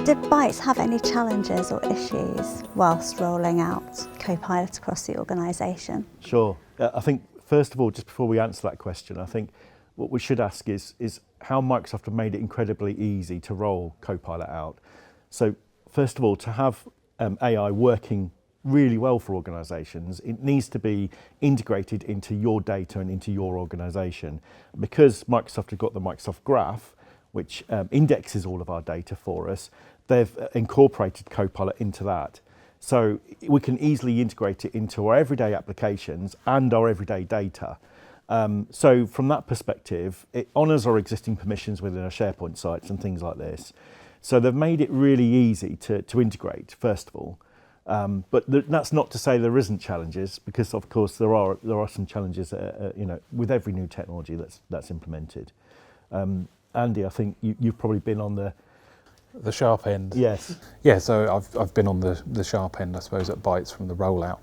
Did Bytes have any challenges or issues whilst rolling out Copilot across the organisation? Sure. I think, first of all, just before we answer that question, I think what we should ask is how Microsoft have made it incredibly easy to roll Copilot out. So, first of all, to have AI working really well for organisations, it needs to be integrated into your data and into your organisation. Because Microsoft have got the Microsoft Graph, which indexes all of our data for us, they've incorporated Copilot into that. So we can easily integrate it into our everyday applications and our everyday data. So from that perspective, it honours our existing permissions within our SharePoint sites and things like this. So they've made it really easy to integrate, first of all. But that's not to say there isn't challenges, because of course there are some challenges, with every new technology that's implemented. Andy, I think you've probably been on the sharp end. Yes. Yeah, so I've been on the sharp end, I suppose, at Bytes from the rollout.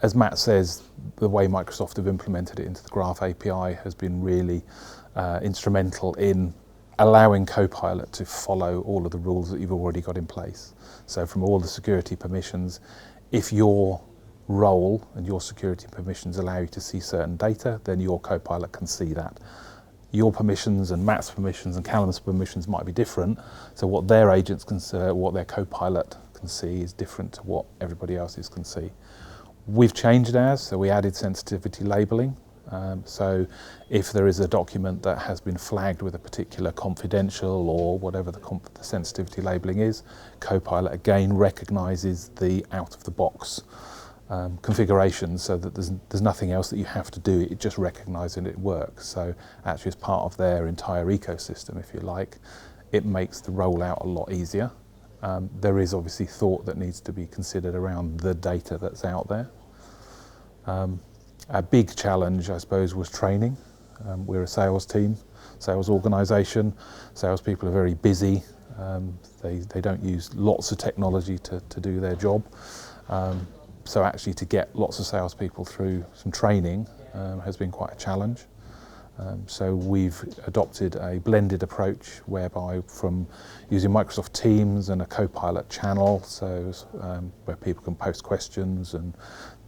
As Matt says, the way Microsoft have implemented it into the Graph API has been really instrumental in allowing Copilot to follow all of the rules that you've already got in place. So from all the security permissions, if your role and your security permissions allow you to see certain data, then your Copilot can see that. Your permissions and Matt's permissions and Callum's permissions might be different, so what their agents can see, what their Copilot can see is different to what everybody else's can see. We've changed ours, so we added sensitivity labeling. So if there is a document that has been flagged with a particular confidential or whatever the sensitivity labeling is, Copilot again recognises the out-of-the-box configuration, so that there's nothing else that you have to do, it just recognises it works. So actually, as part of their entire ecosystem, if you like, it makes the rollout a lot easier. There is obviously thought that needs to be considered around the data that's out there. A big challenge, I suppose, was training. We're a sales team, sales organisation. Salespeople are very busy. They don't use lots of technology to do their job. So actually to get lots of salespeople through some training has been quite a challenge. So we've adopted a blended approach whereby from using Microsoft Teams and a Copilot channel, so where people can post questions and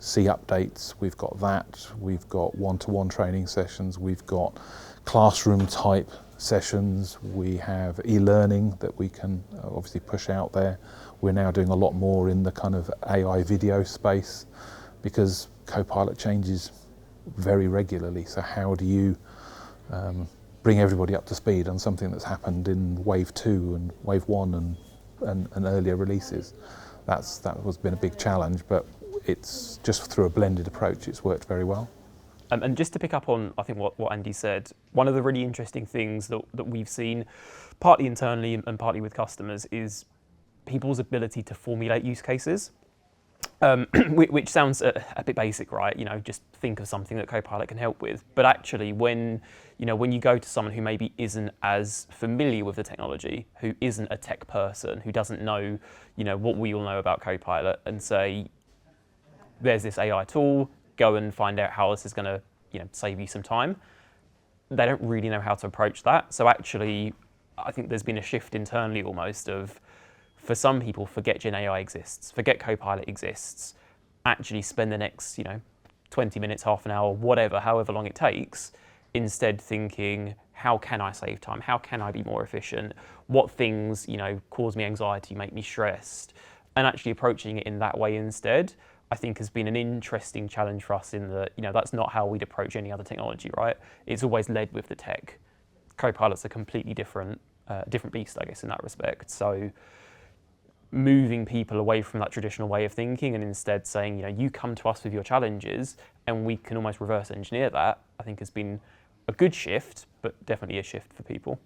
see updates, we've got that. We've got one-to-one training sessions. We've got classroom type sessions. We have e-learning that we can obviously push out there. We're now doing a lot more in the kind of AI video space because Copilot changes very regularly. So how do you bring everybody up to speed on something that's happened in Wave 2 and Wave 1 and earlier releases? That has been a big challenge, but it's just through a blended approach, it's worked very well. And just to pick up on, I think, what Andy said, one of the really interesting things that we've seen, partly internally and partly with customers, is people's ability to formulate use cases, which sounds a bit basic, right? Just think of something that Copilot can help with. But actually, when you go to someone who maybe isn't as familiar with the technology, who isn't a tech person, who doesn't know, what we all know about Copilot, and say, there's this AI tool, go and find out how this is going to, save you some time. They don't really know how to approach that. So actually, I think there's been a shift internally almost of, for some people, forget Gen AI exists, forget Copilot exists, actually spend the next, 20 minutes, half an hour, whatever, however long it takes, instead thinking, how can I save time? How can I be more efficient? What things, cause me anxiety, make me stressed? And actually approaching it in that way instead, I think has been an interesting challenge for us in that, that's not how we'd approach any other technology, right? It's always led with the tech. Copilot's a completely different beast, I guess, in that respect. So moving people away from that traditional way of thinking and instead saying, you come to us with your challenges and we can almost reverse engineer that, I think has been a good shift, but definitely a shift for people.